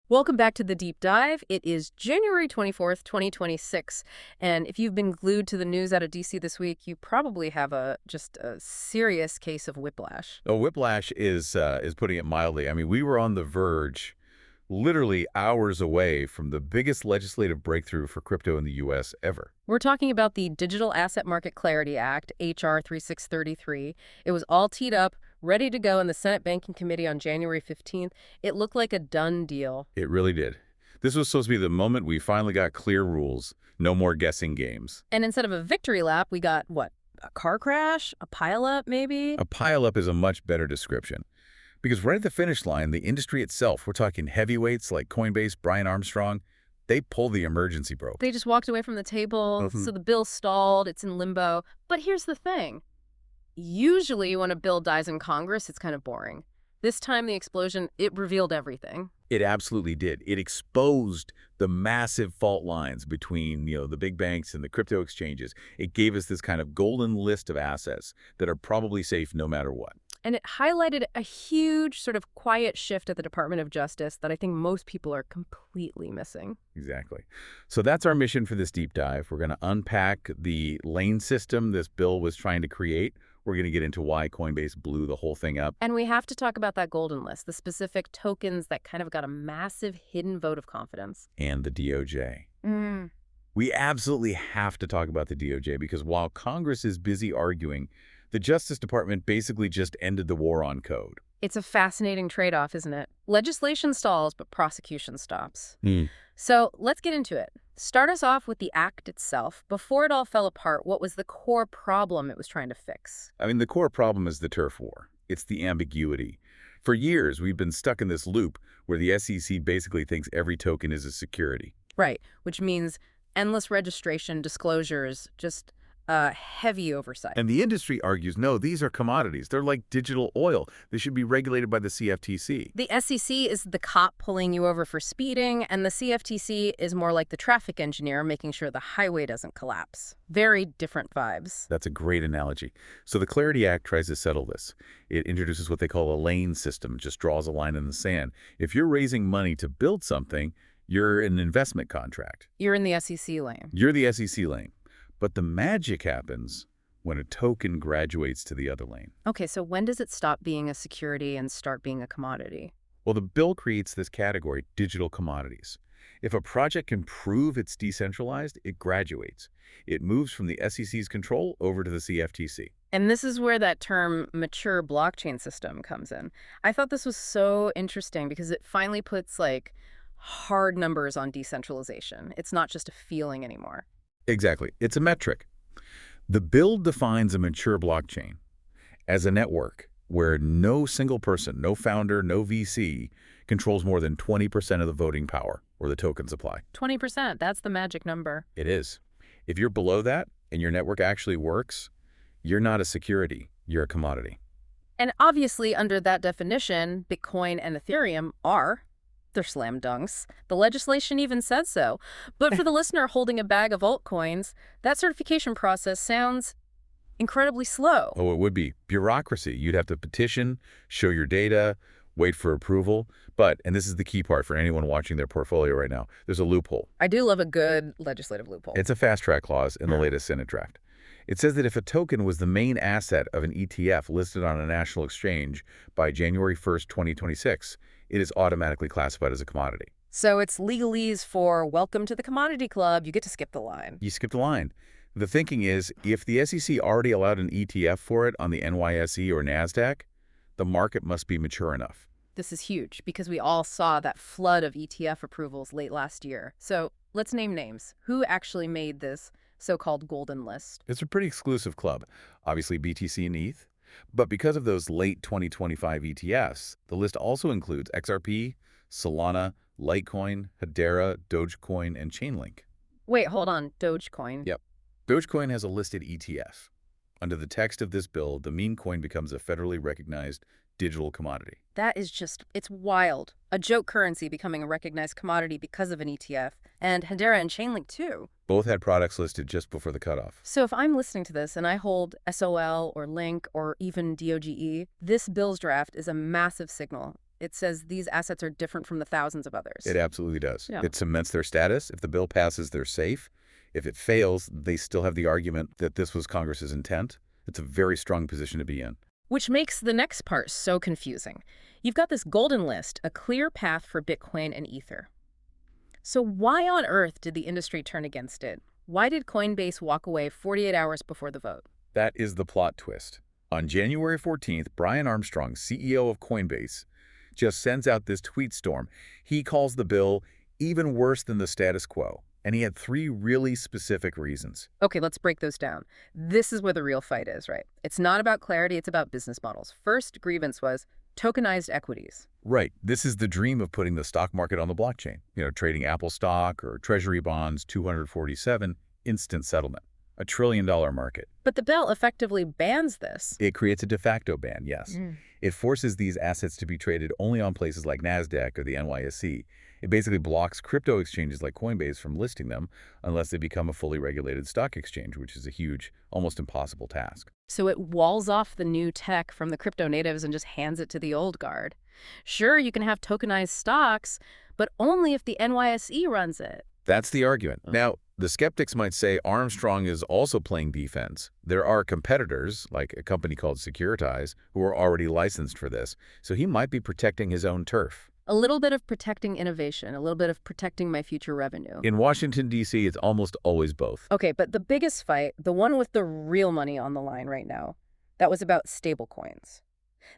Welcome back to the Deep Dive. It is January 24th, 2026. And if you've been glued to the news out of DC this week, you probably have just a serious case of whiplash. Oh, whiplash is putting it mildly. I mean, we were on the verge, literally hours away from the biggest legislative breakthrough for crypto in the U.S. ever. We're talking about the Digital Asset Market Clarity Act, H.R. 3633. It was all teed up, ready to go in the Senate Banking Committee on January 15th. It looked like a done deal. It really did. This was supposed to be the moment we finally got clear rules, no more guessing games. And instead of a victory lap, we got, what, a car crash? A pileup, maybe? A pileup is a much better description. Because right at the finish line, the industry itself, we're talking heavyweights like Coinbase, Brian Armstrong, they pulled the emergency brake. They just walked away from the table, so the bill stalled, it's in limbo. But here's the thing. Usually when a bill dies in Congress, it's kind of boring. This time the explosion, it revealed everything. It absolutely did. It exposed the massive fault lines between, the big banks and the crypto exchanges. It gave us this kind of golden list of assets that are probably safe no matter what. And it highlighted a huge sort of quiet shift at the Department of Justice that I think most people are completely missing. Exactly. So that's our mission for this deep dive. We're going to unpack the lane system this bill was trying to create. We're going to get into why Coinbase blew the whole thing up. And we have to talk about that golden list, the specific tokens that kind of got a massive hidden vote of confidence. And the DOJ. We absolutely have to talk about the DOJ because while Congress is busy arguing, the Justice Department basically just ended the war on code. It's a fascinating trade-off, isn't it? Legislation stalls, but prosecution stops. So let's get into it. Start us off with the act itself. Before it all fell apart, what was the core problem it was trying to fix? I mean, the core problem is the turf war. It's the ambiguity. For years, we've been stuck in this loop where the SEC basically thinks every token is a security. Right, which means endless registration, disclosures, just heavy oversight. And the industry argues, no, these are commodities. They're like digital oil. They should be regulated by the CFTC. The SEC is the cop pulling you over for speeding, and the CFTC is more like the traffic engineer making sure the highway doesn't collapse. Very different vibes. That's a great analogy. So the Clarity Act tries to settle this. It introduces what they call a lane system, just draws a line in the sand. If you're raising money to build something, you're in an investment contract. You're in the SEC lane. You're the SEC lane. But the magic happens when a token graduates to the other lane. Okay, so when does it stop being a security and start being a commodity? Well, the bill creates this category, digital commodities. If a project can prove it's decentralized, it graduates. It moves from the SEC's control over to the CFTC. And this is where that term mature blockchain system comes in. I thought this was so interesting because it finally puts hard numbers on decentralization. It's not just a feeling anymore. Exactly. It's a metric. The bill defines a mature blockchain as a network where no single person, no founder, no VC controls more than 20% of the voting power or the token supply. 20%, that's the magic number. It is. If you're below that and your network actually works, you're not a security, you're a commodity. And obviously, under that definition, Bitcoin and Ethereum are. They're slam dunks. The legislation even says so. But for the listener holding a bag of altcoins, that certification process sounds incredibly slow. Oh, it would be. Bureaucracy. You'd have to petition, show your data, wait for approval. But, and this is the key part for anyone watching their portfolio right now, there's a loophole. I do love a good legislative loophole. It's a fast-track clause in the latest Senate draft. It says that if a token was the main asset of an ETF listed on a national exchange by January 1st, 2026, it is automatically classified as a commodity. So it's legalese for welcome to the commodity club. You get to skip the line. You skip the line. The thinking is if the SEC already allowed an ETF for it on the NYSE or NASDAQ, the market must be mature enough. This is huge because we all saw that flood of ETF approvals late last year. So let's name names. Who actually made this so-called golden list? It's a pretty exclusive club. Obviously BTC and ETH. But because of those late 2025 ETFs, the list also includes XRP, Solana, Litecoin, Hedera, Dogecoin, and Chainlink. Wait, hold on. Dogecoin? Yep. Dogecoin has a listed ETF. Under the text of this bill, the meme coin becomes a federally recognized digital commodity. That is just, it's wild. A joke currency becoming a recognized commodity because of an ETF. And Hedera and Chainlink, too. Both had products listed just before the cutoff. So if I'm listening to this and I hold SOL or Link or even DOGE, this bill's draft is a massive signal. It says these assets are different from the thousands of others. It absolutely does. Yeah. It cements their status. If the bill passes, they're safe. If it fails, they still have the argument that this was Congress's intent. It's a very strong position to be in. Which makes the next part so confusing. You've got this golden list, a clear path for Bitcoin and Ether. So why on earth did the industry turn against it? Why did Coinbase walk away 48 hours before the vote? That is the plot twist. On January 14th, Brian Armstrong, CEO of Coinbase, just sends out this tweet storm. He calls the bill even worse than the status quo, and he had 3 really specific reasons. Okay, let's break those down. This is where the real fight is, right? It's not about clarity, it's about business models. First grievance was tokenized equities. Right. This is the dream of putting the stock market on the blockchain. Trading Apple stock or Treasury bonds, 247, instant settlement. A $1 trillion market. But the bill effectively bans this. It creates a de facto ban, yes. It forces these assets to be traded only on places like NASDAQ or the NYSE. It basically blocks crypto exchanges like Coinbase from listing them unless they become a fully regulated stock exchange, which is a huge, almost impossible task. So it walls off the new tech from the crypto natives and just hands it to the old guard. Sure, you can have tokenized stocks, but only if the NYSE runs it. That's the argument. Now, the skeptics might say Armstrong is also playing defense. There are competitors, like a company called Securitize, who are already licensed for this, so he might be protecting his own turf. A little bit of protecting innovation, a little bit of protecting my future revenue. In Washington, D.C., it's almost always both. Okay, but the biggest fight, the one with the real money on the line right now, that was about stablecoins.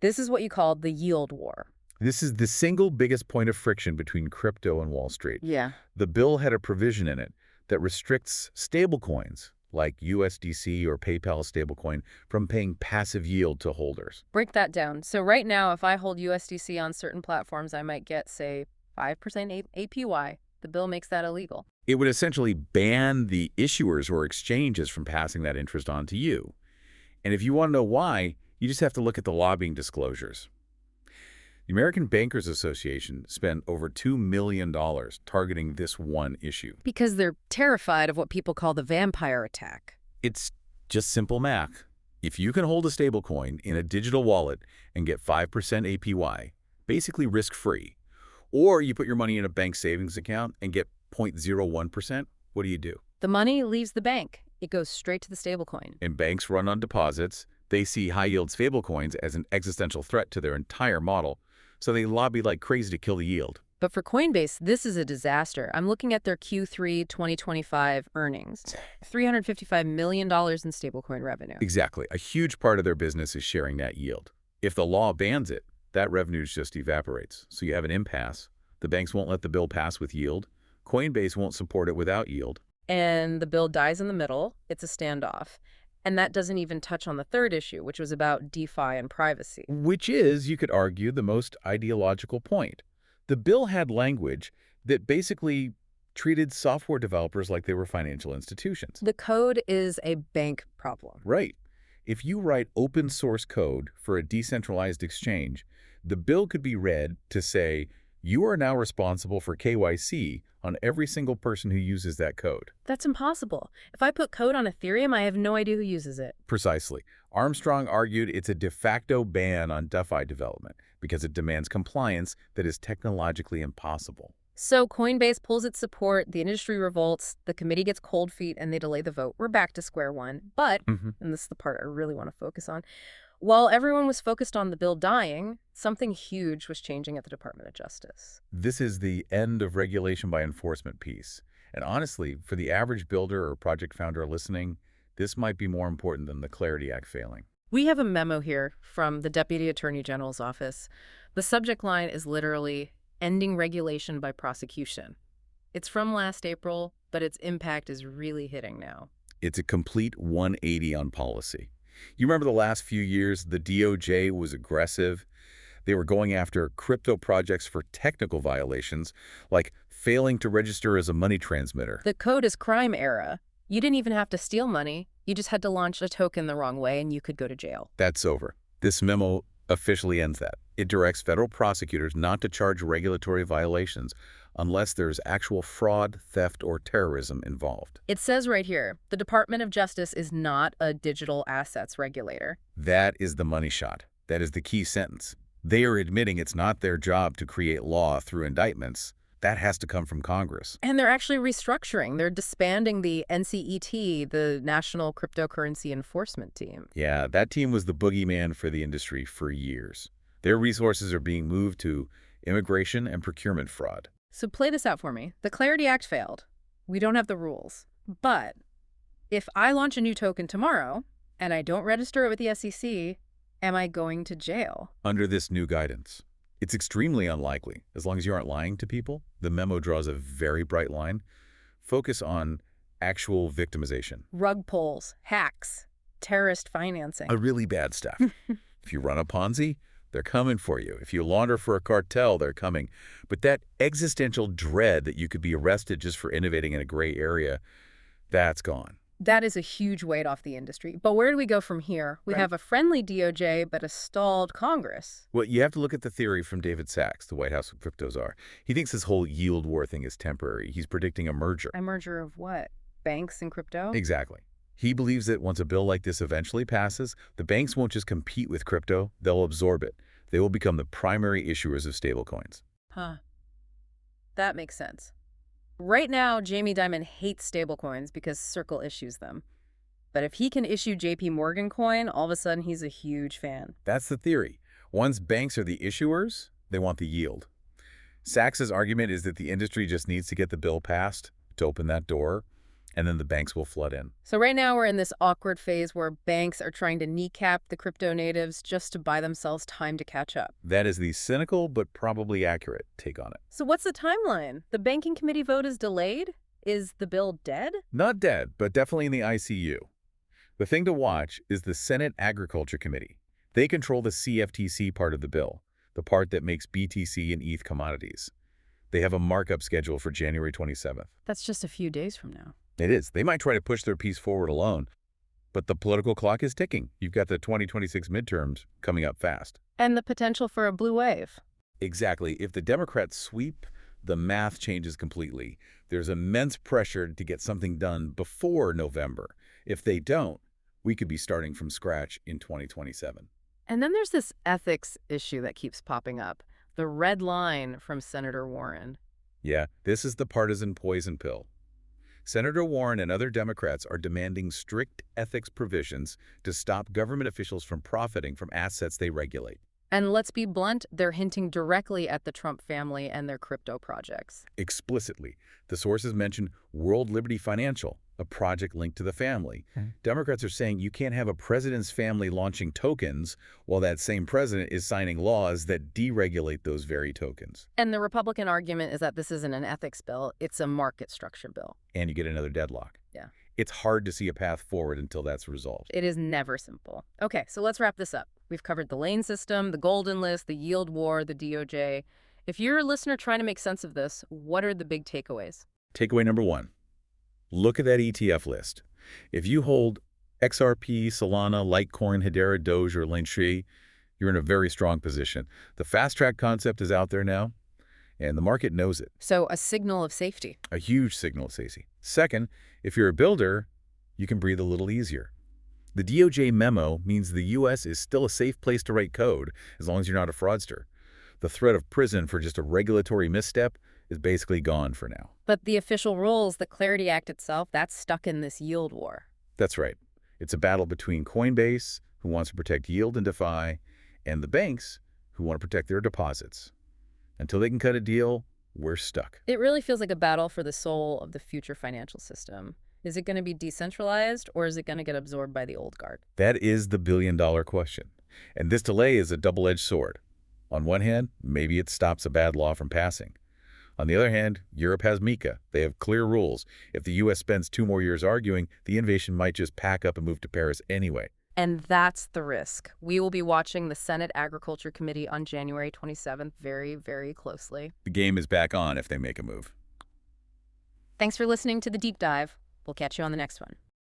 This is what you call the yield war. This is the single biggest point of friction between crypto and Wall Street. Yeah. The bill had a provision in it that restricts stablecoins, like USDC or PayPal stablecoin, from paying passive yield to holders. Break that down. So right now, if I hold USDC on certain platforms, I might get, say, 5% APY. The bill makes that illegal. It would essentially ban the issuers or exchanges from passing that interest on to you. And if you want to know why, you just have to look at the lobbying disclosures. The American Bankers Association spent over $2 million targeting this one issue. Because they're terrified of what people call the vampire attack. It's just simple math. If you can hold a stablecoin in a digital wallet and get 5% APY, basically risk-free, or you put your money in a bank savings account and get 0.01%, what do? The money leaves the bank. It goes straight to the stablecoin. And banks run on deposits. They see high-yield stablecoins as an existential threat to their entire model, so they lobby like crazy to kill the yield. But for Coinbase, this is a disaster. I'm looking at their Q3 2025 earnings. $355 million in stablecoin revenue. Exactly. A huge part of their business is sharing that yield. If the law bans it, that revenue just evaporates. So you have an impasse. The banks won't let the bill pass with yield. Coinbase won't support it without yield. And the bill dies in the middle. It's a standoff. And that doesn't even touch on the third issue, which was about DeFi and privacy. Which is, you could argue, the most ideological point. The bill had language that basically treated software developers like they were financial institutions. The code is a bank problem. Right. If you write open source code for a decentralized exchange, the bill could be read to say, you are now responsible for KYC on every single person who uses that code. That's impossible. If I put code on Ethereum, I have no idea who uses it. Precisely. Armstrong argued it's a de facto ban on DeFi development because it demands compliance that is technologically impossible. So Coinbase pulls its support, the industry revolts, the committee gets cold feet, and they delay the vote. We're back to square one. But, and this is the part I really want to focus on, while everyone was focused on the bill dying, something huge was changing at the Department of Justice. This is the end of regulation by enforcement piece. And honestly, for the average builder or project founder listening, this might be more important than the Clarity Act failing. We have a memo here from the Deputy Attorney General's office. The subject line is literally, ending regulation by prosecution. It's from last April, but its impact is really hitting now. It's a complete 180 on policy. You remember the last few years, the DOJ was aggressive. They were going after crypto projects for technical violations, like failing to register as a money transmitter. The code is crime era. You didn't even have to steal money. You just had to launch a token the wrong way and you could go to jail. That's over. This memo officially ends that. It directs federal prosecutors not to charge regulatory violations unless there's actual fraud, theft, or terrorism involved. It says right here, the Department of Justice is not a digital assets regulator. That is the money shot. That is the key sentence. They are admitting it's not their job to create law through indictments. That has to come from Congress. And they're actually restructuring. They're disbanding the NCET, the National Cryptocurrency Enforcement Team. Yeah, that team was the boogeyman for the industry for years. Their resources are being moved to immigration and procurement fraud. So play this out for me. The Clarity Act failed. We don't have the rules. But if I launch a new token tomorrow and I don't register it with the SEC, am I going to jail? Under this new guidance, it's extremely unlikely, as long as you aren't lying to people. The memo draws a very bright line. Focus on actual victimization. Rug pulls, hacks, terrorist financing. A really bad stuff. If you run a Ponzi, they're coming for you. If you launder for a cartel, they're coming. But that existential dread that you could be arrested just for innovating in a gray area, that's gone. That is a huge weight off the industry. But where do we go from here? We have a friendly DOJ, but a stalled Congress. Well, you have to look at the theory from David Sachs, the White House crypto czar. He thinks this whole yield war thing is temporary. He's predicting a merger. A merger of what? Banks and crypto? Exactly. He believes that once a bill like this eventually passes, the banks won't just compete with crypto, they'll absorb it. They will become the primary issuers of stablecoins. Huh. That makes sense. Right now, Jamie Dimon hates stablecoins because Circle issues them. But if he can issue JP Morgan coin, all of a sudden he's a huge fan. That's the theory. Once banks are the issuers, they want the yield. Sachs's argument is that the industry just needs to get the bill passed to open that door, and then the banks will flood in. So right now we're in this awkward phase where banks are trying to kneecap the crypto natives just to buy themselves time to catch up. That is the cynical but probably accurate take on it. So what's the timeline? The banking committee vote is delayed? Is the bill dead? Not dead, but definitely in the ICU. The thing to watch is the Senate Agriculture Committee. They control the CFTC part of the bill, the part that makes BTC and ETH commodities. They have a markup schedule for January 27th. That's just a few days from now. It is. They might try to push their piece forward alone, but the political clock is ticking. You've got the 2026 midterms coming up fast. And the potential for a blue wave. Exactly. If the Democrats sweep, the math changes completely. There's immense pressure to get something done before November. If they don't, we could be starting from scratch in 2027. And then there's this ethics issue that keeps popping up. The red line from Senator Warren. Yeah, this is the partisan poison pill. Senator Warren and other Democrats are demanding strict ethics provisions to stop government officials from profiting from assets they regulate. And let's be blunt, they're hinting directly at the Trump family and their crypto projects. Explicitly. The sources mention World Liberty Financial, a project linked to the family. Democrats are saying you can't have a president's family launching tokens while that same president is signing laws that deregulate those very tokens. And the Republican argument is that this isn't an ethics bill, it's a market structure bill. And you get another deadlock. Yeah. It's hard to see a path forward until that's resolved. It is never simple. Okay, so let's wrap this up. We've covered the lane system, the golden list, the yield war, the DOJ. If you're a listener trying to make sense of this, what are the big takeaways? Takeaway number one, look at that ETF list. If you hold XRP, Solana, Litecoin, Hedera, Doge, or Lane, you're in a very strong position. The fast track concept is out there now, and the market knows it. So a signal of safety. A huge signal of safety. Second, if you're a builder, you can breathe a little easier. The DOJ memo means the U.S. is still a safe place to write code as long as you're not a fraudster. The threat of prison for just a regulatory misstep is basically gone for now. But the official rules, the Clarity Act itself, that's stuck in this yield war. That's right. It's a battle between Coinbase, who wants to protect yield and DeFi, and the banks, who want to protect their deposits. Until they can cut a deal, we're stuck. It really feels like a battle for the soul of the future financial system. Is it going to be decentralized, or is it going to get absorbed by the old guard? That is the billion-dollar question. And this delay is a double-edged sword. On one hand, maybe it stops a bad law from passing. On the other hand, Europe has MiCA. They have clear rules. If the U.S. spends 2 more years arguing, the innovation might just pack up and move to Paris anyway. And that's the risk. We will be watching the Senate Agriculture Committee on January 27th very, very closely. The game is back on if they make a move. Thanks for listening to The Deep Dive. We'll catch you on the next one.